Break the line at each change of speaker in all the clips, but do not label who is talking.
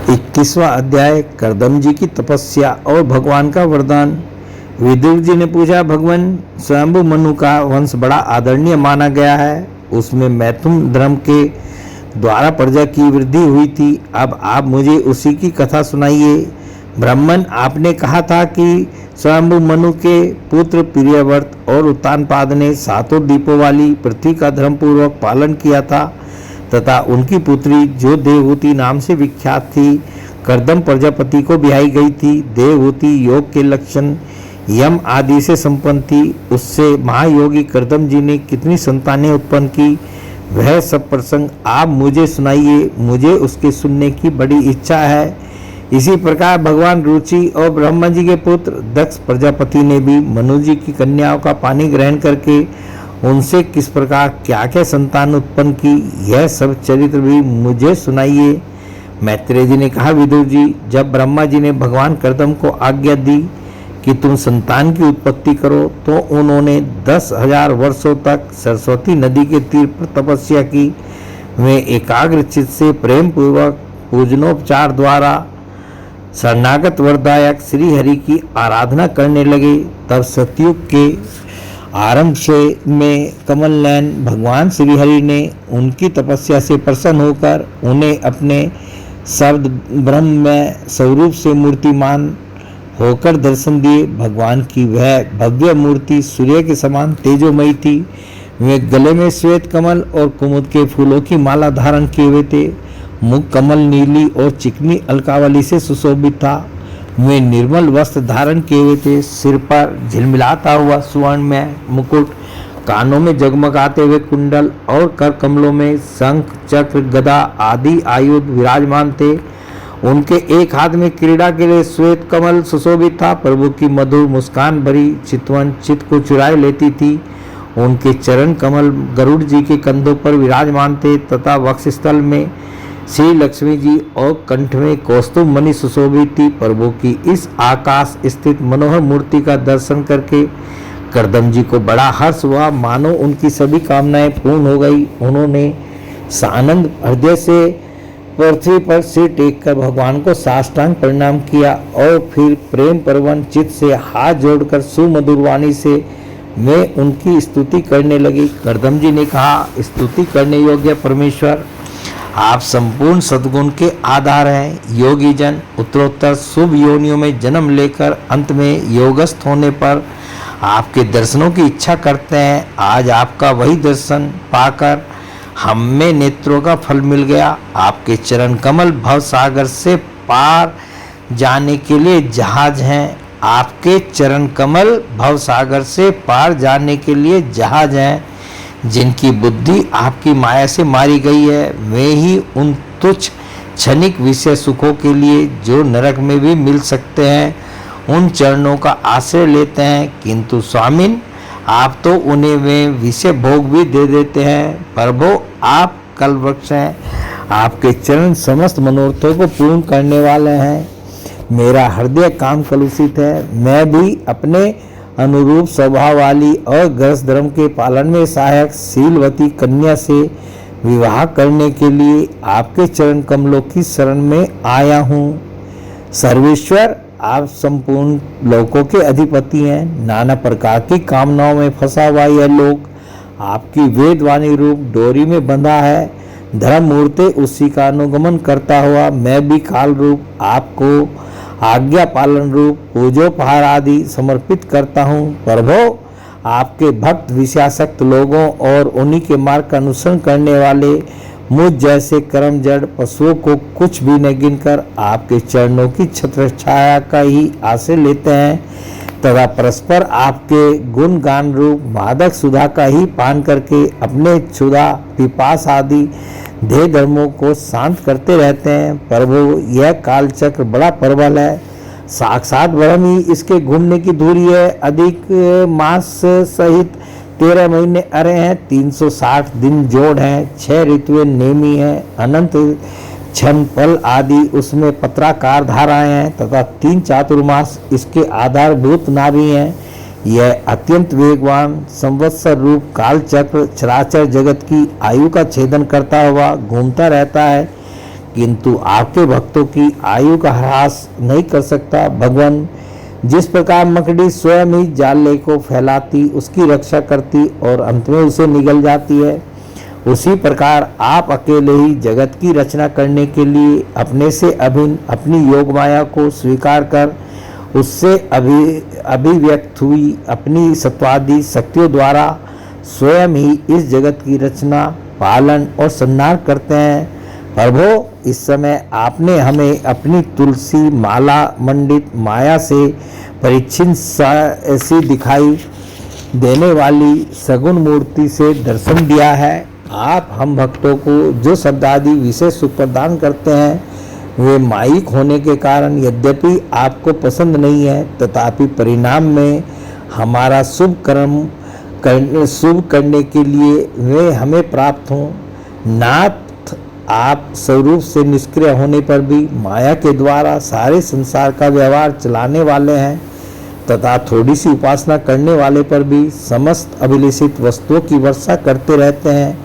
21वां अध्याय करदम जी की तपस्या और भगवान का वरदान। विदुर जी ने पूछा, भगवान स्वयंभु मनु का वंश बड़ा आदरणीय माना गया है। उसमें मैथुन धर्म के द्वारा प्रजा की वृद्धि हुई थी। अब आप मुझे उसी की कथा सुनाइए। ब्राह्मण, आपने कहा था कि स्वयंभु मनु के पुत्र प्रियव्रत और उत्तानपाद ने सातों दीपों वाली पृथ्वी का धर्मपूर्वक पालन किया था तथा उनकी पुत्री जो देवहूति नाम से विख्यात थी, करदम प्रजापति को ब्याही गई थी। देवहूति योग के लक्षण यम आदि से संपन्न थी। उससे महायोगी करदम जी ने कितनी संतानें उत्पन्न की, वह सब प्रसंग आप मुझे सुनाइए। मुझे उसके सुनने की बड़ी इच्छा है। इसी प्रकार भगवान रुचि और ब्रह्मा जी के पुत्र दक्ष प्रजापति ने भी मनु जी की कन्याओं का पानी ग्रहण करके उनसे किस प्रकार क्या क्या संतान उत्पन्न की, यह सब चरित्र भी मुझे सुनाइए। मैत्रेय जी ने कहा, विदुर जी, जब ब्रह्मा जी ने भगवान करदम को आज्ञा दी कि तुम संतान की उत्पत्ति करो, तो उन्होंने 10,000 वर्षों तक सरस्वती नदी के तीर पर तपस्या की। वे एकाग्र चित्त से प्रेम पूर्वक पूजनोपचार द्वारा शरणागत वरदायक श्री हरि की आराधना करने लगे। तब सतयुग के आरंभ से में कमल नयन भगवान श्री हरि ने उनकी तपस्या से प्रसन्न होकर उन्हें अपने शब्द ब्रह्म में स्वरूप से मूर्तिमान होकर दर्शन दिए। भगवान की वह भव्य मूर्ति सूर्य के समान तेजोमयी थी। वे गले में श्वेत कमल और कुमुद के फूलों की माला धारण किए हुए थे। मुख कमल नीली और चिकनी अलकावली से सुशोभित था। वे निर्मल वस्त्र धारण किए हुए थे। सिर पर झिलमिलाता हुआ स्वर्ण में मुकुट, कानों में जगमगाते हुए कुंडल और कर कमलों में शंख चक्र गदा आदि आयुध विराजमान थे। उनके एक हाथ में क्रीड़ा के लिए श्वेत कमल सुशोभित था। प्रभु की मधुर मुस्कान भरी चितवन चित्त को चुराए लेती थी। उनके चरण कमल गरुड़ जी के कंधों पर विराजमान थे तथा वक्षस्थल में श्री लक्ष्मी जी और कंठ में कौस्तुभ मणि सुशोभित थी। प्रभु की इस आकाश स्थित मनोहर मूर्ति का दर्शन करके करदम जी को बड़ा हर्ष हुआ, मानो उनकी सभी कामनाएं पूर्ण हो गई। उन्होंने सानंद हृदय से पृथ्वी पर सिर टेककर भगवान को साष्टांग प्रणाम किया और फिर प्रेम प्रवण चित्त से हाथ जोड़कर सुमधुर वाणी से वे उनकी स्तुति करने लगी। करदम जी ने कहा, स्तुति करने योग्य परमेश्वर, आप संपूर्ण सद्गुण के आधार हैं। योगी जन उत्तरोत्तर शुभ योनियों में जन्म लेकर अंत में योगस्थ होने पर आपके दर्शनों की इच्छा करते हैं। आज आपका वही दर्शन पाकर हम में नेत्रों का फल मिल गया। आपके चरण कमल भव सागर से पार जाने के लिए जहाज हैं। आपके चरण कमल भव सागर से पार जाने के लिए जहाज हैं। जिनकी बुद्धि आपकी माया से मारी गई है, वे ही उन तुच्छ क्षणिक विषय सुखों के लिए जो नरक में भी मिल सकते हैं, उन चरणों का आश्रय लेते हैं। किंतु स्वामिन, आप तो उन्हें वे विषय भोग भी दे देते हैं। प्रभु, आप कल्पवृक्ष हैं। आपके चरण समस्त मनोरथों को पूर्ण करने वाले हैं। मेरा हृदय काम कलुषित है। मैं भी अपने अनुरूप स्वभाव वाली और गृहस्थ धर्म के पालन में सहायक शीलवती कन्या से विवाह करने के लिए आपके चरण कमलों की शरण में आया हूँ। सर्वेश्वर, आप संपूर्ण लोकों के अधिपति हैं। नाना प्रकार की कामनाओं में फंसा हुआ यह लोक आपकी वेदवाणी रूप डोरी में बंधा है। धर्म मूर्ति उसी का अनुगमन करता हुआ मैं भी काल रूप आपको आज्ञा पालन रूप पूजोपहार आदि समर्पित करता हूँ। प्रभो, आपके भक्त विषयासक्त लोगों और उन्हीं के मार्ग का अनुसरण करने वाले मुझ जैसे कर्म जड़ पशुओं को कुछ भी न गिनकर आपके चरणों की छत्र छाया का ही आश्रय लेते हैं तथा परस्पर आपके गुण गान रूप मादक सुधा का ही पान करके अपने क्षुधा पिपास आदि देह धर्मों को शांत करते रहते हैं। प्रभु, यह काल चक्र बड़ा प्रबल है। साक्षात ब्रह्म ही इसके घूमने की धुरी है। अधिक मास सहित 13 महीने अरे हैं, 360 दिन जोड़ हैं, 6 ऋतुएं नेमी हैं, अनंत क्षण फल आदि उसमें पत्राकार धाराएं हैं तथा 3 चातुर्मास इसके आधारभूत नाभि हैं। यह अत्यंत वेगवान संवत्सर रूप काल चक्र चराचर जगत की आयु का छेदन करता हुआ घूमता रहता है। किंतु आपके भक्तों की आयु का ह्रास नहीं कर सकता। भगवान, जिस प्रकार मकड़ी स्वयं ही जाले को फैलाती, उसकी रक्षा करती और अंत में उसे निगल जाती है, उसी प्रकार आप अकेले ही जगत की रचना करने के लिए अपने से अभिन्न अपनी योग माया को स्वीकार कर उससे अभिव्यक्त हुई अपनी सत्वादि शक्तियों द्वारा स्वयं ही इस जगत की रचना, पालन और संहार करते हैं। प्रभो, इस समय आपने हमें अपनी तुलसी माला मंडित माया से परिच्छिन्न सी दिखाई देने वाली सगुण मूर्ति से दर्शन दिया है। आप हम भक्तों को जो शब्दादि विशेष सुख प्रदान करते हैं, वे माइक होने के कारण यद्यपि आपको पसंद नहीं है, तथापि परिणाम में हमारा शुभ करने के लिए वे हमें प्राप्त हों। नाथ, आप स्वरूप से निष्क्रिय होने पर भी माया के द्वारा सारे संसार का व्यवहार चलाने वाले हैं तथा थोड़ी सी उपासना करने वाले पर भी समस्त अभिलषित वस्तुओं की वर्षा करते रहते हैं।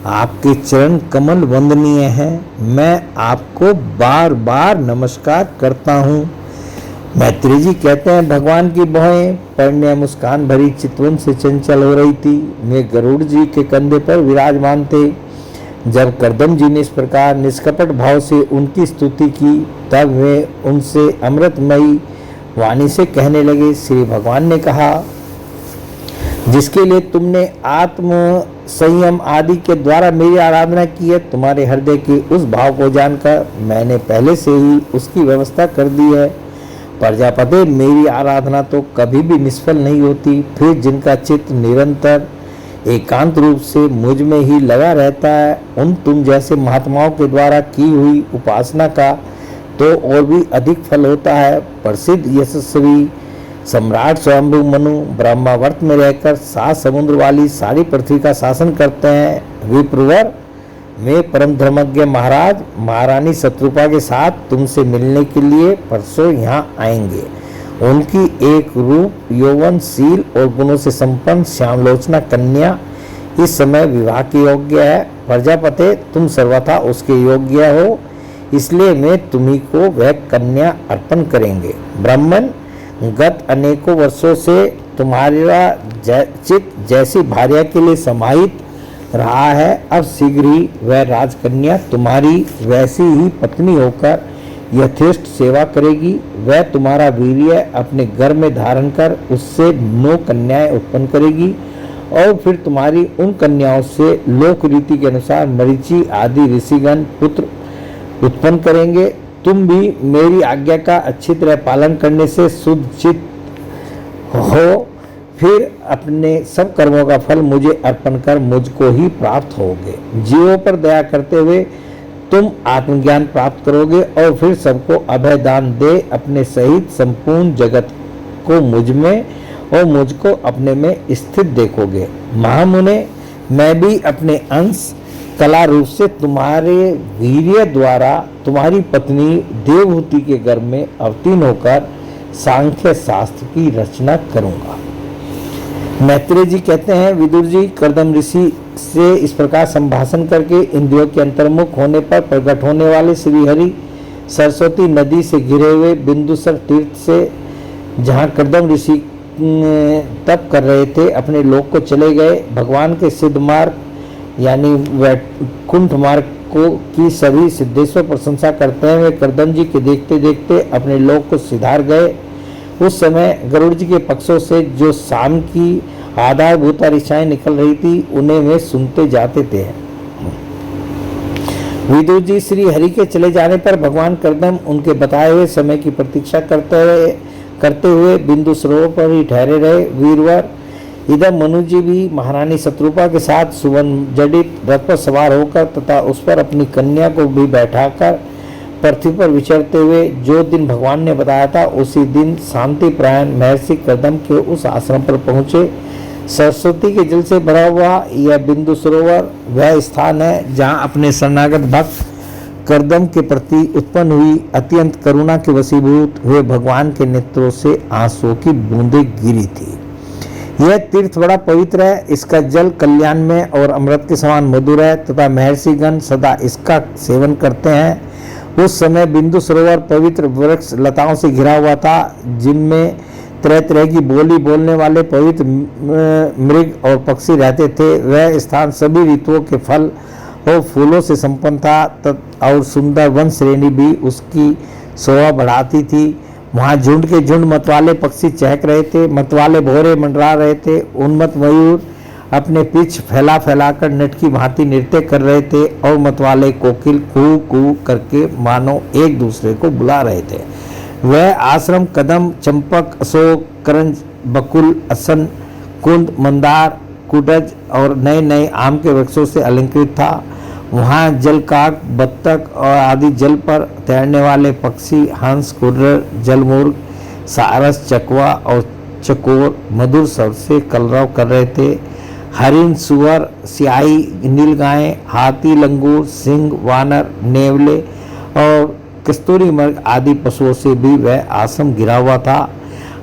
आपके चरण कमल वंदनीय हैं। मैं आपको बार बार नमस्कार करता हूँ। मैत्री जी कहते हैं, भगवान की भौहें पढ़ने मुस्कान भरी चितवन से चंचल हो रही थी। मैं गरुड़ जी के कंधे पर विराजमान थे। जब कर्दम जी ने इस प्रकार निष्कपट भाव से उनकी स्तुति की, तब वे उनसे अमृतमयी वाणी से कहने लगे। श्री भगवान ने कहा, जिसके लिए तुमने आत्म संयम आदि के द्वारा मेरी आराधना की है, तुम्हारे हृदय के उस भाव को जानकर मैंने पहले से ही उसकी व्यवस्था कर दी है। प्रजापति, मेरी आराधना तो कभी भी निष्फल नहीं होती। फिर जिनका चित्त निरंतर एकांत रूप से मुझ में ही लगा रहता है, उन तुम जैसे महात्माओं के द्वारा की हुई उपासना का तो और भी अधिक फल होता है। प्रसिद्ध यशस्वी सम्राट स्वयंभू मनु ब्रह्मावर्त में रहकर 7 समुद्र वाली सारी पृथ्वी का शासन करते हैं। विप्रवर, मैं परम धर्मज्ञ महाराज महारानी शत्रुपा के साथ तुमसे मिलने के लिए परसों यहाँ आएंगे। उनकी एक रूप यौवनशील और गुणों से संपन्न श्यामलोचना कन्या इस समय विवाह के योग्य है। प्रजापते, तुम सर्वथा उसके योग्य हो, इसलिए मैं तुम्ही को वह कन्या अर्पण करेंगे। ब्राह्मण, गत अनेकों वर्षों से तुम्हारा चित्त जैसी भार्या के लिए समाहित रहा है, अब शीघ्र ही वह राजकन्या तुम्हारी वैसी ही पत्नी होकर यथेष्ट सेवा करेगी। वह तुम्हारा वीर्य अपने गर्भ में धारण कर उससे 9 कन्याएं उत्पन्न करेगी और फिर तुम्हारी उन कन्याओं से लोक रीति के अनुसार मरीचि आदि ऋषिगण पुत्र उत्पन्न करेंगे। तुम भी मेरी आज्ञा का अच्छी तरह पालन करने से शुद्ध चित्त हो, फिर अपने सब कर्मों का फल मुझे अर्पण कर मुझको ही प्राप्त होगे। जीवों पर दया करते हुए तुम आत्मज्ञान प्राप्त करोगे और फिर सबको अभय दान दे अपने सहित संपूर्ण जगत को मुझ में और मुझको अपने में स्थित देखोगे। महामुने, मैं भी अपने अंश कला रूप से तुम्हारे वीर्य द्वारा तुम्हारी पत्नी देवहूति के गर्भ में अवतीर्ण होकर सांख्य शास्त्र की रचना करूंगा। मैत्रेय जी कहते हैं, विदुर जी कर्दम ऋषि से इस प्रकार संभाषण करके इंद्रियों के अंतर्मुख होने पर प्रकट होने वाले श्री हरि सरस्वती नदी से घिरे हुए बिंदुसर तीर्थ से, जहाँ कर्दम ऋषि तप कर रहे थे, अपने लोक को चले गए। भगवान के सिद्ध मार्ग यानी वैकुंठ मार्ग को की सभी सिद्धेश्वर प्रशंसा करते हैं। वे कर्दम जी के देखते देखते अपने लोक को सिधार गए। उस समय गरुड़ जी के पक्षों से जो शाम की आधारभूता ऋषाएं निकल रही थी, उन्हें वे सुनते जाते थे। विदुर जी श्री हरि के चले जाने पर भगवान कर्दम उनके बताए हुए समय की प्रतीक्षा करते हुए बिंदु सरोवर पर ही ठहरे रहे। वीरवर, इधर मनु जी भी महारानी शत्रुपा के साथ सुवर्ण जडित रथ पर सवार होकर तथा उस पर अपनी कन्या को भी बैठाकर पृथ्वी पर विचरते हुए जो दिन भगवान ने बताया था, उसी दिन शांति प्रायण महर्षि कर्दम के उस आश्रम पर पहुँचे। सरस्वती के जल से भरा हुआ यह बिंदु सरोवर वह स्थान है जहाँ अपने शरणागत भक्त कर्दम के प्रति उत्पन्न हुई अत्यंत करुणा के वशीभूत हुए भगवान के नेत्रों से आंसुओं की बूंदें गिरी थी। यह तीर्थ बड़ा पवित्र है, इसका जल कल्याण में और अमृत के समान मधुर है तथा महर्षिगण सदा इसका सेवन करते हैं। उस समय बिंदु सरोवर पवित्र वृक्ष लताओं से घिरा हुआ था, जिनमें तरह तरह की बोली बोलने वाले पवित्र मृग और पक्षी रहते थे। वह स्थान सभी ऋतुओं के फल और फूलों से संपन्न था और सुंदर वन श्रेणी भी उसकी शोभा बढ़ाती थी। वहाँ झुंड के झुंड मतवाले पक्षी चहक रहे थे, मतवाले भौरे मंडरा रहे थे, उन्मत्त मयूर अपने पीछ फैला फैलाकर नट की भांति नृत्य कर रहे थे और मतवाले कोकिल कू कू करके मानो एक दूसरे को बुला रहे थे। वह आश्रम कदम, चंपक, अशोक, करंज, बकुल, असन, कुंद, मंदार, कुडज और नए नए आम के वृक्षों से अलंकृत था। वहाँ जलकाक, बत्तख और आदि जल पर तैरने वाले पक्षी, हंस, कुर्र, जलमुर्ग, सारस, चकवा और चकोर मधुर स्वर से कलरव कर रहे थे। हरिण, सुअर, सियाही, नीलगाय, हाथी, लंगूर, सिंह, वानर, नेवले और कस्तूरी मृग आदि पशुओं से भी वह आश्रम घिरा हुआ था।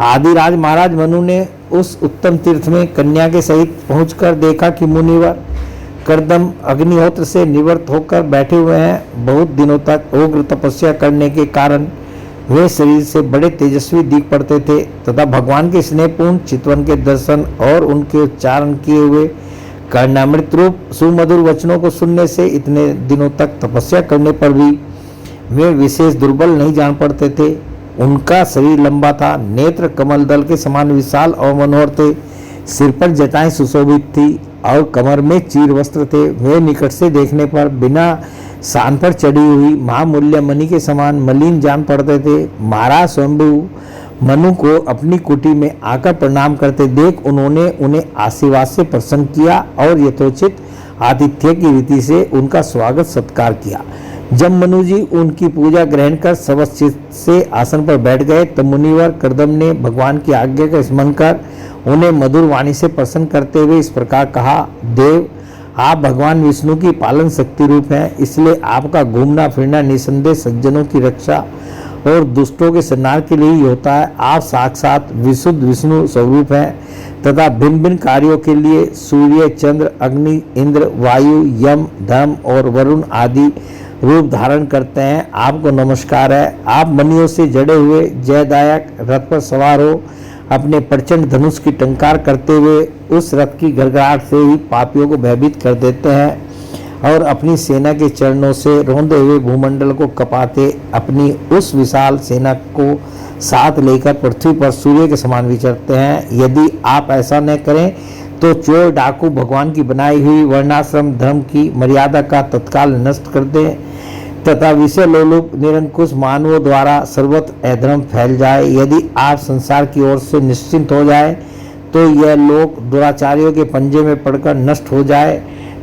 आदिराज महाराज मनु ने उस उत्तम तीर्थ में कन्या के सहित पहुंचकर देखा कि मुनिवर कर्दम अग्निहोत्र से निवृत्त होकर बैठे हुए हैं। बहुत दिनों तक उग्र तपस्या करने के कारण वे शरीर से बड़े तेजस्वी दिख पड़ते थे तथा भगवान के स्नेहपूर्ण चितवन के दर्शन और उनके उच्चारण किए हुए कर्णामृत रूप सुमधुर वचनों को सुनने से इतने दिनों तक तपस्या करने पर भी वे विशेष दुर्बल नहीं जान पड़ते थे। उनका शरीर लंबा था, नेत्र कमल दल के समान विशाल और मनोहर थे, सिर पर जटाएं सुशोभित थी और कमर में चीर वस्त्र थे। वे निकट से देखने पर बिना शान पर चढ़ी हुई महामूल्य मणि के समान मलिन जान पड़ते थे। महाराज स्वयंभू मनु को अपनी कुटी में आकर प्रणाम करते देख उन्होंने उन्हें आशीर्वाद से प्रसन्न किया और यथोचित आतिथ्य की रीति से उनका स्वागत सत्कार किया। जब मनु जी उनकी पूजा ग्रहण कर सवचित से आसन पर बैठ गए तब मुनिवर कर्दम ने भगवान की आज्ञा का स्मरण कर उन्हें मधुर वाणी से प्रसन्न करते हुए इस प्रकार कहा, देव, आप भगवान विष्णु की पालन शक्ति रूप हैं, इसलिए आपका घूमना फिरना निसंदेह सज्जनों की रक्षा और दुष्टों के संहार के लिए ही होता है। आप साक्षात विशुद्ध विष्णु स्वरूप हैं तथा भिन्न भिन्न कार्यों के लिए सूर्य, चंद्र, अग्नि, इंद्र, वायु, यम, धर्म और वरुण आदि रूप धारण करते हैं। आपको नमस्कार है। आप मणियों से जड़े हुए जयदायक रथ पर सवार हो अपने प्रचंड धनुष की टंकार करते हुए उस रथ की गड़गड़ाहट से ही पापियों को भयभीत कर देते हैं और अपनी सेना के चरणों से रोंदे हुए भूमंडल को कपाते अपनी उस विशाल सेना को साथ लेकर पृथ्वी पर सूर्य के समान विचरते हैं। यदि आप ऐसा न करें तो चोर डाकू भगवान की बनाई हुई वर्णाश्रम धर्म की मर्यादा का तत्काल नष्ट कर दें तथा विषय लोलुप निरंकुश मानवों द्वारा सर्वत्र अधर्म फैल जाए। यदि आप संसार की ओर से निश्चिंत हो जाए तो यह लोक दुराचारियों के पंजे में पड़कर नष्ट हो जाए।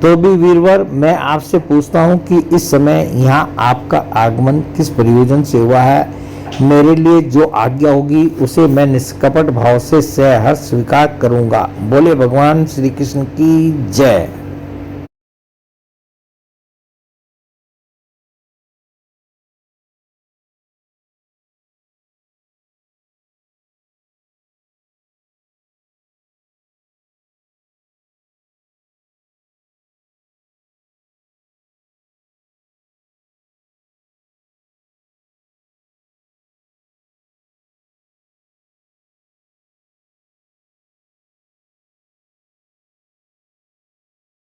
तो भी वीरवर, मैं आपसे पूछता हूँ कि इस समय यहाँ आपका आगमन किस प्रयोजन से हुआ है? मेरे लिए जो आज्ञा होगी उसे मैं निष्कपट भाव से सहर्ष स्वीकार करूँगा। बोले भगवान श्री कृष्ण की जय।